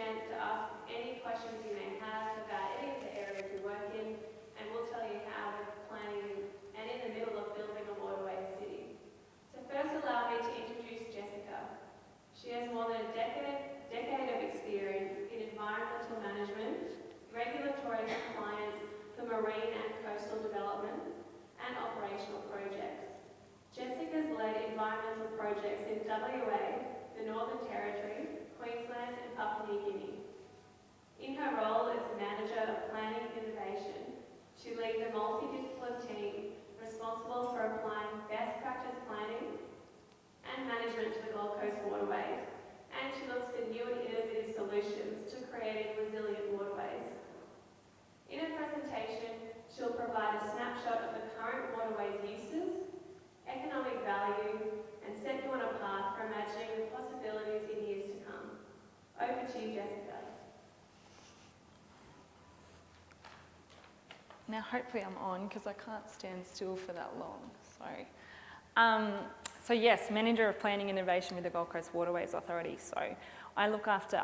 chance to ask any questions you may have about any of the areas we work in, and we'll tell you how we're planning and in the middle of building a waterway city. So first allow me to introduce Jessica. She has more than a decade of experience in environmental management, regulatory compliance for marine and coastal development, and operational projects. Jessica's led environmental projects in WA, the Northern Territory, Queensland and Papua New Guinea. In her role as Manager of Planning and Innovation, she leads a multidisciplinary team responsible for applying best practice planning and management to the Gold Coast waterways, and she looks for new and innovative solutions to creating resilient waterways. In her presentation, she'll provide a snapshot of the current waterways uses, economic value, and set you on a path for imagining the possibilities in years to come. Over to you, Jessica. Now hopefully I'm on because I can't stand still for that long, sorry. So yes, Manager of Planning and Innovation with the Gold Coast Waterways Authority. So I look after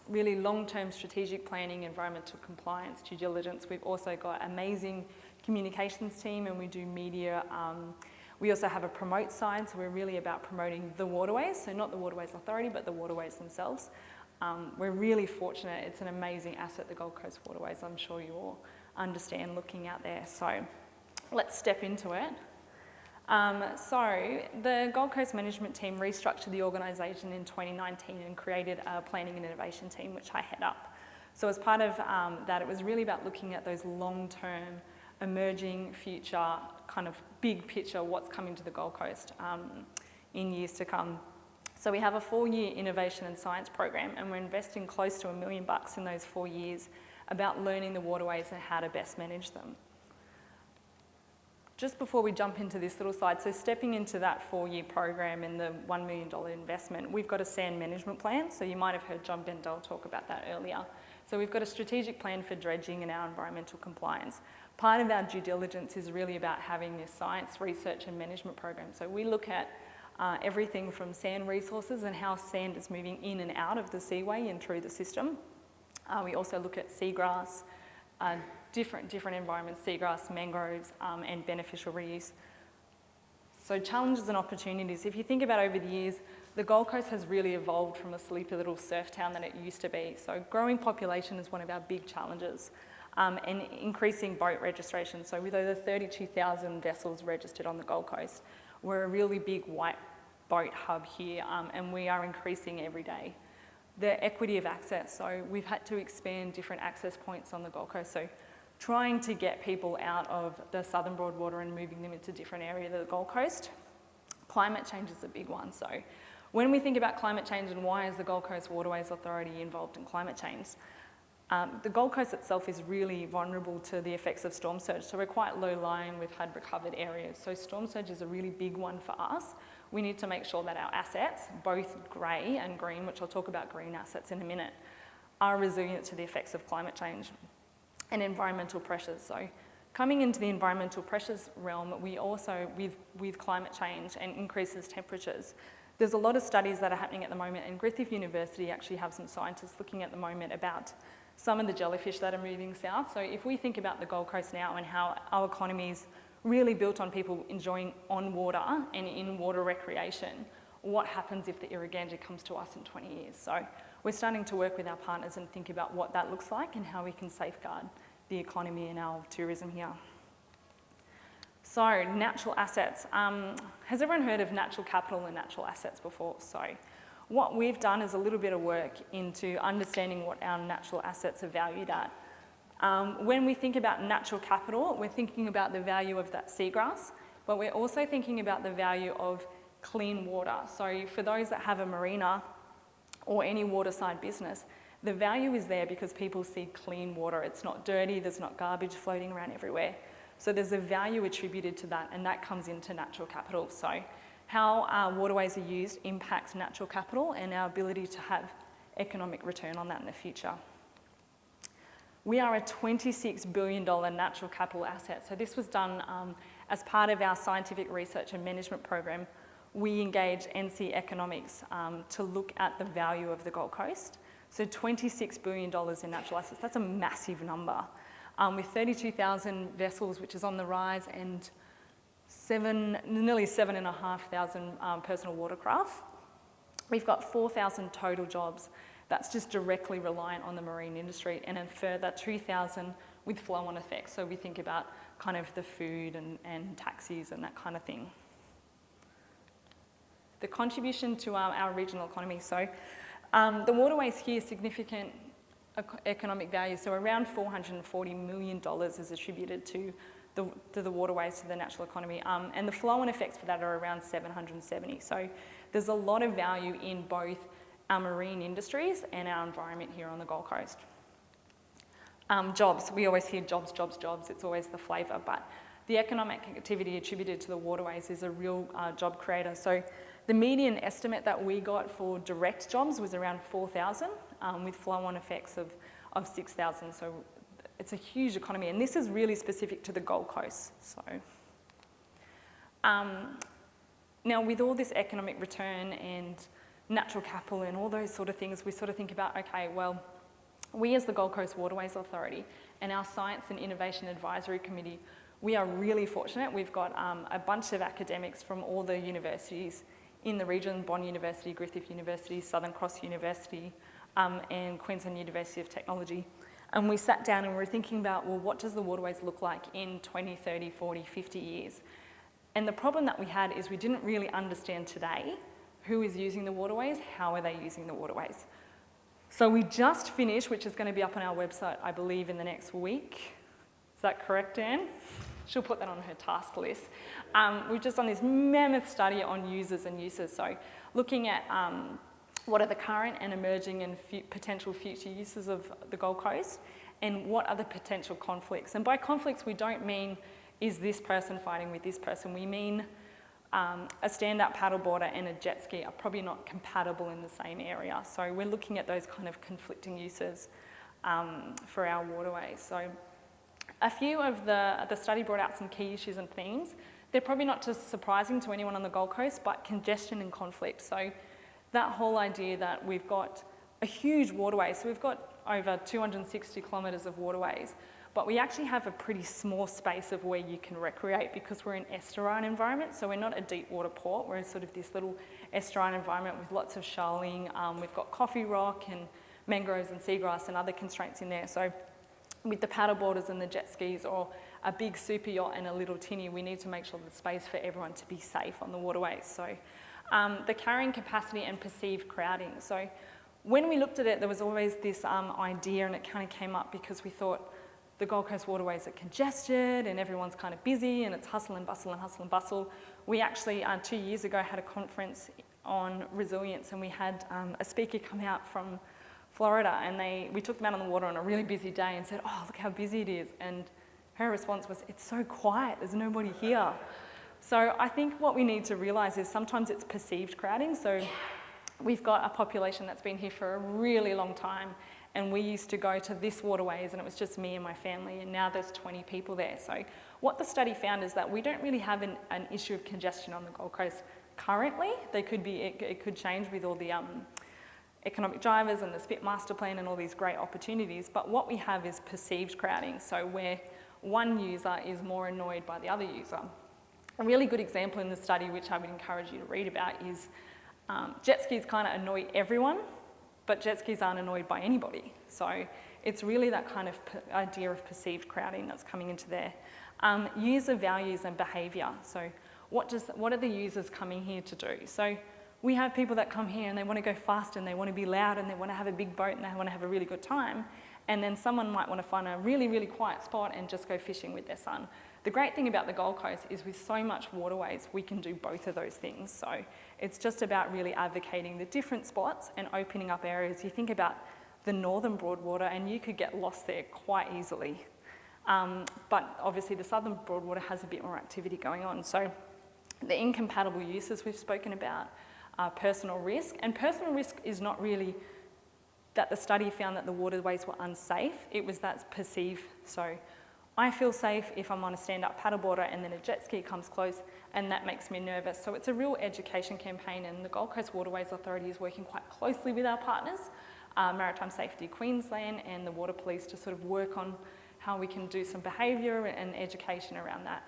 really long-term strategic planning, environmental compliance, due diligence. We've also got an amazing communications team and we do media. We also have a promote side, so we're really about promoting the waterways, so not the Waterways Authority, but the waterways themselves. We're really fortunate. It's an amazing asset, the Gold Coast Waterways. I'm sure you all understand looking out there. So let's step into it. So the Gold Coast management team restructured the organisation in 2019 and created a planning and innovation team, which I head up. So as part of that, it was really about looking at those long-term, emerging future, kind of big picture, what's coming to the Gold Coast in years to come. So we have a 4-year innovation and science program, and we're investing close to $1 million in those 4 years about learning the waterways and how to best manage them. Just before we jump into this little slide, so stepping into that 4-year program and the $1 million investment, we've got a sand management plan. So you might have heard John Bendel talk about that earlier. So we've got a strategic plan for dredging and our environmental compliance. Part of our due diligence is really about having this science, research and management program. So we look at everything from sand resources and how sand is moving in and out of the seaway and through the system. We also look at seagrass, different environments, seagrass, mangroves, and beneficial reuse. So challenges and opportunities. If you think about over the years, the Gold Coast has really evolved from a sleepy little surf town that it used to be. So growing population is one of our big challenges, and increasing boat registration. So with over 32,000 vessels registered on the Gold Coast, we're a really big white boat hub here, and we are increasing every day. The equity of access, so we've had to expand different access points on the Gold Coast. So trying to get people out of the southern Broadwater and moving them into different areas of the Gold Coast. Climate change is a big one. So when we think about climate change and why is the Gold Coast Waterways Authority involved in climate change, the Gold Coast itself is really vulnerable to the effects of storm surge. So we're quite low-lying, we've had recovered areas. So storm surge is a really big one for us. We need to make sure that our assets, both grey and green, which I'll talk about green assets in a minute, are resilient to the effects of climate change and environmental pressures. So coming into the environmental pressures realm, we also, with climate change and increases temperatures, there's a lot of studies that are happening at the moment, and Griffith University actually have some scientists looking at the moment about some of the jellyfish that are moving south. So if we think about the Gold Coast now and how our economy is really built on people enjoying on water and in water recreation, what happens if the Irrigandja comes to us in 20 years? So we're starting to work with our partners and think about what that looks like and how we can safeguard the economy and our tourism here. So natural assets. Has everyone heard of natural capital and natural assets before? So what we've done is a little bit of work into understanding what our natural assets are valued at. When we think about natural capital, we're thinking about the value of that seagrass, but we're also thinking about the value of clean water. So for those that have a marina or any waterside business, the value is there because people see clean water. It's not dirty, there's not garbage floating around everywhere. So there's a value attributed to that, and that comes into natural capital. So how our waterways are used impacts natural capital and our ability to have economic return on that in the future. We are a $26 billion natural capital asset. So this was done as part of our scientific research and management program. We engaged NC Economics to look at the value of the Gold Coast. So $26 billion in natural assets, that's a massive number. With 32,000 vessels, which is on the rise, and nearly 7,500 personal watercraft, we've got 4,000 total jobs. That's just directly reliant on the marine industry, and a further 2,000 with flow-on effects. So we think about kind of the food and taxis and that kind of thing. The contribution to our regional economy. So the waterways here, significant economic value. So around $440 million is attributed to the waterways, to the national economy. And the flow-on effects for that are around 770. So there's a lot of value in both our marine industries and our environment here on the Gold Coast. Jobs, we always hear jobs, jobs, jobs. It's always the flavour, but the economic activity attributed to the waterways is a real job creator. So the median estimate that we got for direct jobs was around 4,000, with flow-on effects of 6,000. So it's a huge economy, and this is really specific to the Gold Coast. So now with all this economic return and natural capital and all those sort of things, we sort of think about, okay, well, we as the Gold Coast Waterways Authority and our Science and Innovation Advisory Committee, we are really fortunate. We've got a bunch of academics from all the universities in the region, Bond University, Griffith University, Southern Cross University, and Queensland University of Technology. And we sat down and we were thinking about, well, what does the waterways look like in 20, 30, 40, 50 years? And the problem that we had is we didn't really understand today who is using the waterways, how are they using the waterways. So we just finished, which is going to be up on our website, I believe, in the next week. Is that correct, Anne? She'll put that on her task list. We've just done this mammoth study on users and uses. So looking at what are the current and emerging and potential future uses of the Gold Coast, and what are the potential conflicts. And by conflicts, we don't mean, is this person fighting with this person? We mean a stand-up paddleboarder and a jet ski are probably not compatible in the same area. So we're looking at those kind of conflicting uses for our waterways. So a few of the study brought out some key issues and themes. They're probably not too surprising to anyone on the Gold Coast, but congestion and conflict. So that whole idea that we've got a huge waterway, so we've got over 260 kilometres of waterways, but we actually have a pretty small space of where you can recreate because we're an estuarine environment, so we're not a deep water port, we're sort of this little estuarine environment with lots of shoaling. We've got coffee rock and mangroves and seagrass and other constraints in there. So with the paddleboarders and the jet skis, or a big super yacht and a little tinny, we need to make sure there's space for everyone to be safe on the waterways. So the carrying capacity and perceived crowding. So when we looked at it, there was always this idea, and it kind of came up because we thought the Gold Coast waterways are congested and everyone's kind of busy and it's hustle and bustle and hustle and bustle. We actually, 2 years ago, had a conference on resilience, and we had a speaker come out from Florida, and we took them out on the water on a really busy day and said, oh, look how busy it is. And her response was, it's so quiet, there's nobody here. So I think what we need to realise is sometimes it's perceived crowding. So we've got a population that's been here for a really long time, and we used to go to this waterways and it was just me and my family, and now there's 20 people there. So what the study found is that we don't really have an issue of congestion on the Gold Coast currently. It could change with all the economic drivers and the SPIT master plan and all these great opportunities, but what we have is perceived crowding, so where one user is more annoyed by the other user. A really good example in the study, which I would encourage you to read about, is jet skis kind of annoy everyone, but jet skis aren't annoyed by anybody. So it's really that kind of idea of perceived crowding that's coming into there. User values and behaviour. So what are the users coming here to do? So we have people that come here and they want to go fast and they want to be loud and they want to have a big boat and they want to have a really good time. And then someone might want to find a really, really quiet spot and just go fishing with their son. The great thing about the Gold Coast is with so much waterways, we can do both of those things. So it's just about really advocating the different spots and opening up areas. You think about the northern Broadwater and you could get lost there quite easily. But obviously the southern Broadwater has a bit more activity going on. So the incompatible uses we've spoken about, personal risk. And personal risk is not really that the study found that the waterways were unsafe, it was that's perceived. So I feel safe if I'm on a stand-up paddleboarder and then a jet ski comes close, and that makes me nervous. So it's a real education campaign, and the Gold Coast Waterways Authority is working quite closely with our partners Maritime Safety Queensland and the Water Police to sort of work on how we can do some behaviour and education around that,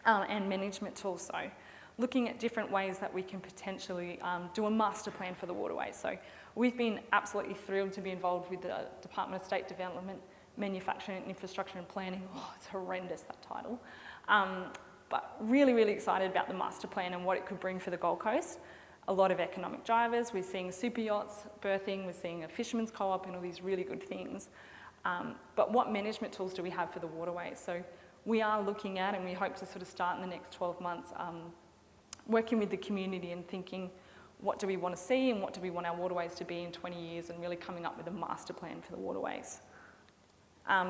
and management tools. So looking at different ways that we can potentially do a master plan for the waterways. So we've been absolutely thrilled to be involved with the Department of State Development, Manufacturing, Infrastructure and Planning. Oh, it's horrendous, that title. But really, really excited about the master plan and what it could bring for the Gold Coast. A lot of economic drivers. We're seeing super yachts birthing, we're seeing a fisherman's co-op and all these really good things. But what management tools do we have for the waterways? So we are looking at, and we hope to sort of start in the next 12 months, working with the community and thinking, what do we want to see and what do we want our waterways to be in 20 years, and really coming up with a master plan for the waterways.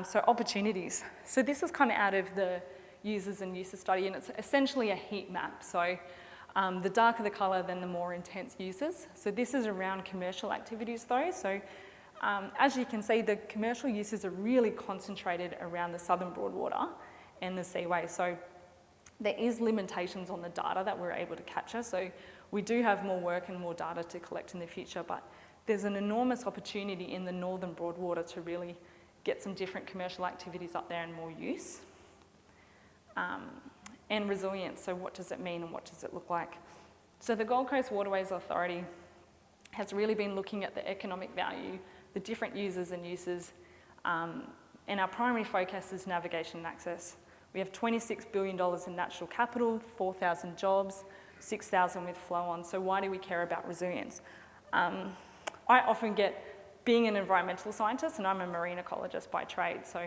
So opportunities. So this is kind of out of the users and user study, and it's essentially a heat map. So the darker the colour, then the more intense users. So this is around commercial activities though. So as you can see, the commercial uses are really concentrated around the southern Broadwater and the seaway. So there is limitations on the data that we're able to capture. So we do have more work and more data to collect in the future, but there's an enormous opportunity in the northern Broadwater to really get some different commercial activities up there and more use. And resilience, so what does it mean and what does it look like? So the Gold Coast Waterways Authority has really been looking at the economic value, the different users and uses, and our primary focus is navigation and access. We have $26 billion in natural capital, 4,000 jobs, 6,000 with flow on. So why do we care about resilience? I often get, being an environmental scientist, and I'm a marine ecologist by trade, so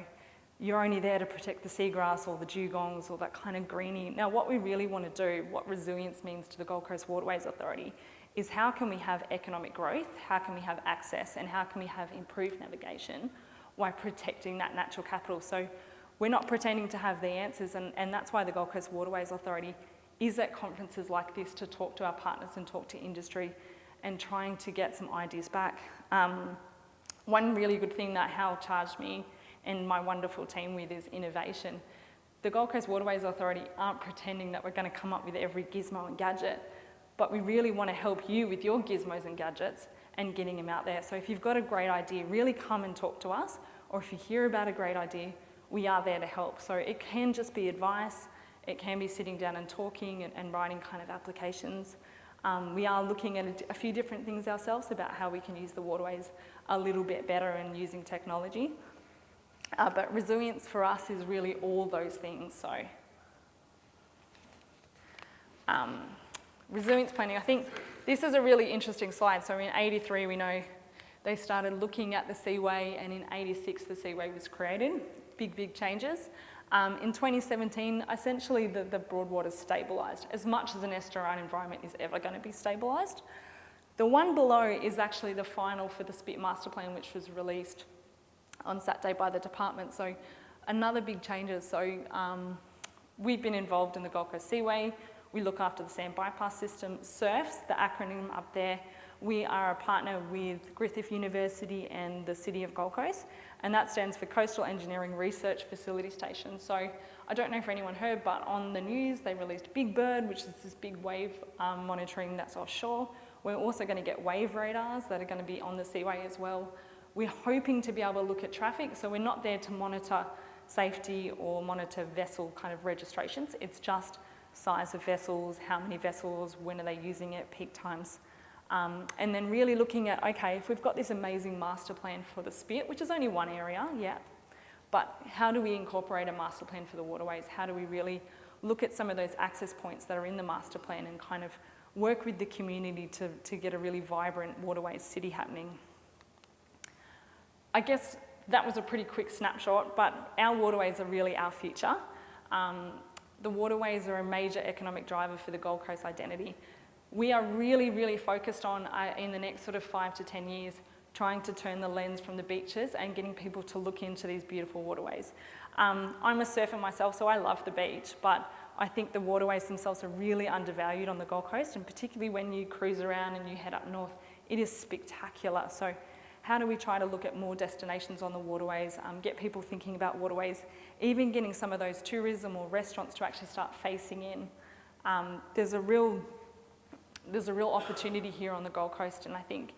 you're only there to protect the seagrass or the dugongs or that kind of greenie. Now what we really want to do, what resilience means to the Gold Coast Waterways Authority, is how can we have economic growth, how can we have access, and how can we have improved navigation while protecting that natural capital. So we're not pretending to have the answers, and that's why the Gold Coast Waterways Authority is at conferences like this to talk to our partners and talk to industry and trying to get some ideas back. One really good thing that Hal charged me and my wonderful team with is innovation. The Gold Coast Waterways Authority aren't pretending that we're going to come up with every gizmo and gadget, but we really want to help you with your gizmos and gadgets and getting them out there. So if you've got a great idea, really come and talk to us, or if you hear about a great idea, we are there to help. So it can just be advice, it can be sitting down and talking and writing kind of applications. We are looking at a few different things ourselves about how we can use the waterways a little bit better and using technology. But resilience for us is really all those things. So resilience planning, I think this is a really interesting slide. So in '83, we know they started looking at the seaway, and in '86, the seaway was created. Big changes. In 2017, essentially the Broadwater's stabilised, as much as an estuarine environment is ever going to be stabilised. The one below is actually the final for the Spit Master Plan, which was released on Saturday by the department. So another big changes. So we've been involved in the Gold Coast Seaway. We look after the sand bypass system. SURFs, the acronym up there, we are a partner with Griffith University and the City of Gold Coast, and that stands for Coastal Engineering Research Facility Station. So I don't know if anyone heard, but on the news they released Big Bird, which is this big wave monitoring that's offshore. We're also going to get wave radars that are going to be on the seaway as well. We're hoping to be able to look at traffic, so we're not there to monitor safety or monitor vessel kind of registrations. It's just size of vessels, how many vessels, when are they using it, peak times. And then really looking at, okay, if we've got this amazing master plan for the Spit, which is only one area, yeah, but how do we incorporate a master plan for the waterways? How do we really look at some of those access points that are in the master plan and kind of work with the community to get a really vibrant waterways city happening? I guess that was a pretty quick snapshot, but our waterways are really our future. The waterways are a major economic driver for the Gold Coast identity. We are really focused on, in the next sort of 5 to 10 years, trying to turn the lens from the beaches and getting people to look into these beautiful waterways. I'm a surfer myself, so I love the beach, but I think the waterways themselves are really undervalued on the Gold Coast, and particularly when you cruise around and you head up north, it is spectacular. So how do we try to look at more destinations on the waterways, get people thinking about waterways, even getting some of those tourism or restaurants to actually start facing in. There's a real opportunity here on the Gold Coast, and I think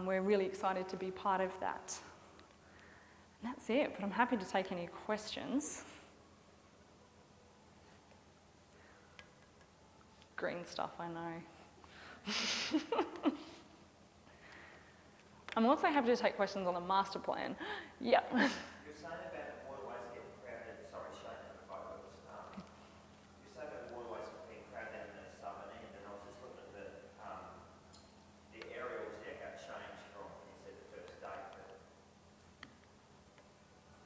we're really excited to be part of that. And that's it, but I'm happy to take any questions. Green stuff, I know. I'm also happy to take questions on the master plan. Yeah. You're saying about waterways getting crowded, sorry Shane, the photos. You say about waterways being crowded in the southern end, and I was just looking at the aerials there have changed from, you said the first day, but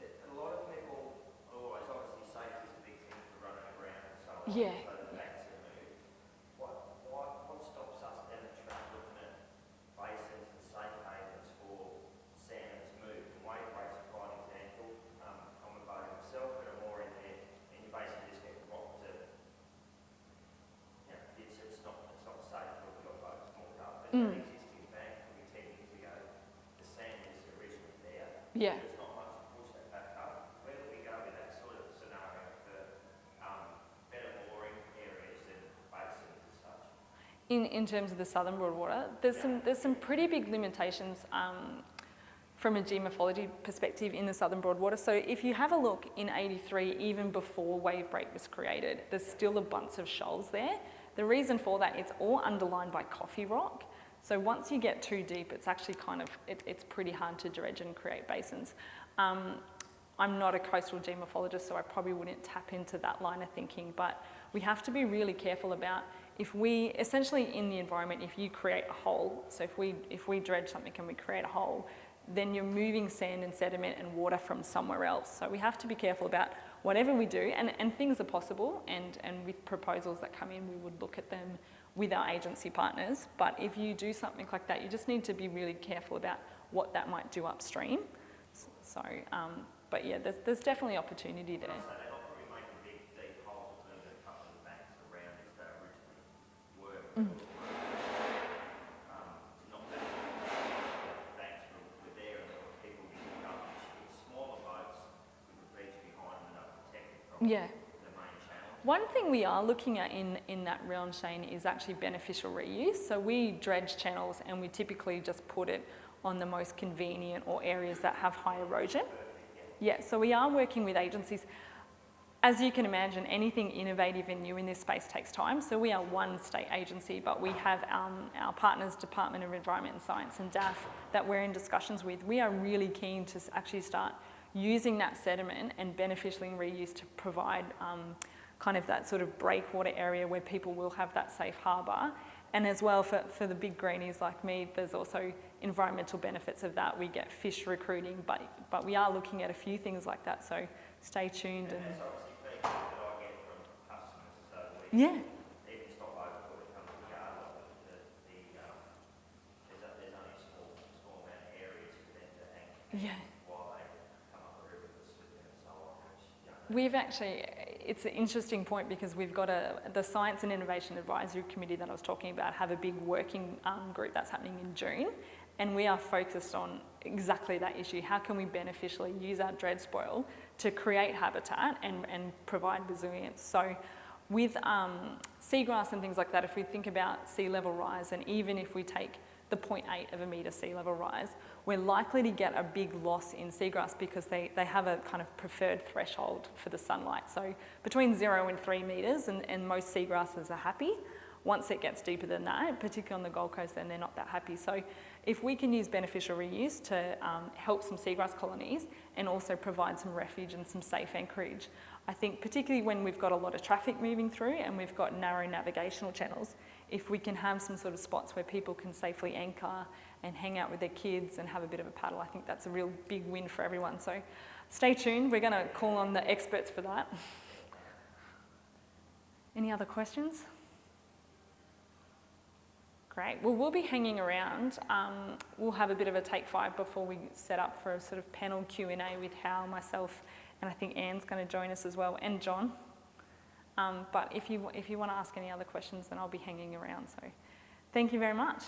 a lot of people always, obviously safety is a big thing for running around and so on. Yeah. So the banks are moved. What stops us down the track looking at basins and safe havens for salmon to move? And wave breaks are quite an example. I'm a boat myself, but I'm more in there, and you basically just get rocked to, it's not safe for your boat to walk up. But that existing bank, probably 10 years ago, the sand is originally there. Yeah. There's not much to push that back up. Where do we go with that sort of scenario for better mooring areas and basins and such? In terms of the southern Broadwater, there's some pretty big limitations from a geomorphology perspective in the southern Broadwater. So if you have a look in 83, even before wave break was created, there's still a bunch of shoals there. The reason for that, it's all underlined by coffee rock. So once you get too deep, it's actually it's pretty hard to dredge and create basins. I'm not a coastal geomorphologist, so I probably wouldn't tap into that line of thinking, but we have to be really careful about essentially in the environment, if you create a hole, so if we dredge something and we create a hole, then you're moving sand and sediment and water from somewhere else. So we have to be careful about whatever we do, and things are possible, and with proposals that come in, we would look at them with our agency partners. But if you do something like that, you just need to be really careful about what that might do upstream. So, but yeah, there's definitely opportunity there. So they're not probably making big, deep holes in a couple of the banks around as they originally were. Not that the banks were there and there were people getting up with smaller boats with the beach behind them and are protected from Yeah. the main channel. One thing we are looking at in that realm, Shane, is actually beneficial reuse. So we dredge channels and we typically just put it on the most convenient or areas that have high erosion. Yeah, so we are working with agencies. As you can imagine, anything innovative and new in this space takes time. So we are one state agency, but we have our partners, Department of Environment and Science and DAF, that we're in discussions with. We are really keen to actually start using that sediment and beneficially reuse to provide kind of that sort of breakwater area where people will have that safe harbour. And as well, for the big greenies like me, there's also environmental benefits of that. We get fish recruiting, but we are looking at a few things like that, so stay tuned. And that's obviously feedback that I get from customers, so Yeah. even stop over when it comes to yard life, there's only a small amount of areas for them to hang Yeah. while they come up the river with swimming and so on, which, We've actually, it's an interesting point because we've got the Science and Innovation Advisory Committee that I was talking about have a big working group that's happening in June, and we are focused on exactly that issue. How can we beneficially use our dredge spoil to create habitat and provide resilience? So with seagrass and things like that, if we think about sea level rise, and even if we take the 0.8 of a metre sea level rise, we're likely to get a big loss in seagrass because they have a kind of preferred threshold for the sunlight. So between 0 and 3 metres, and most seagrasses are happy. Once it gets deeper than that, particularly on the Gold Coast, then they're not that happy. So if we can use beneficial reuse to help some seagrass colonies and also provide some refuge and some safe anchorage, I think particularly when we've got a lot of traffic moving through and we've got narrow navigational channels, if we can have some sort of spots where people can safely anchor and hang out with their kids and have a bit of a paddle, I think that's a real big win for everyone. So stay tuned, we're going to call on the experts for that. Any other questions? Great. Well, we'll be hanging around. We'll have a bit of a take 5 before we set up for a sort of panel Q&A with Hal, myself, and I think Anne's going to join us as well, and John. But if you want to ask any other questions, then I'll be hanging around. So thank you very much.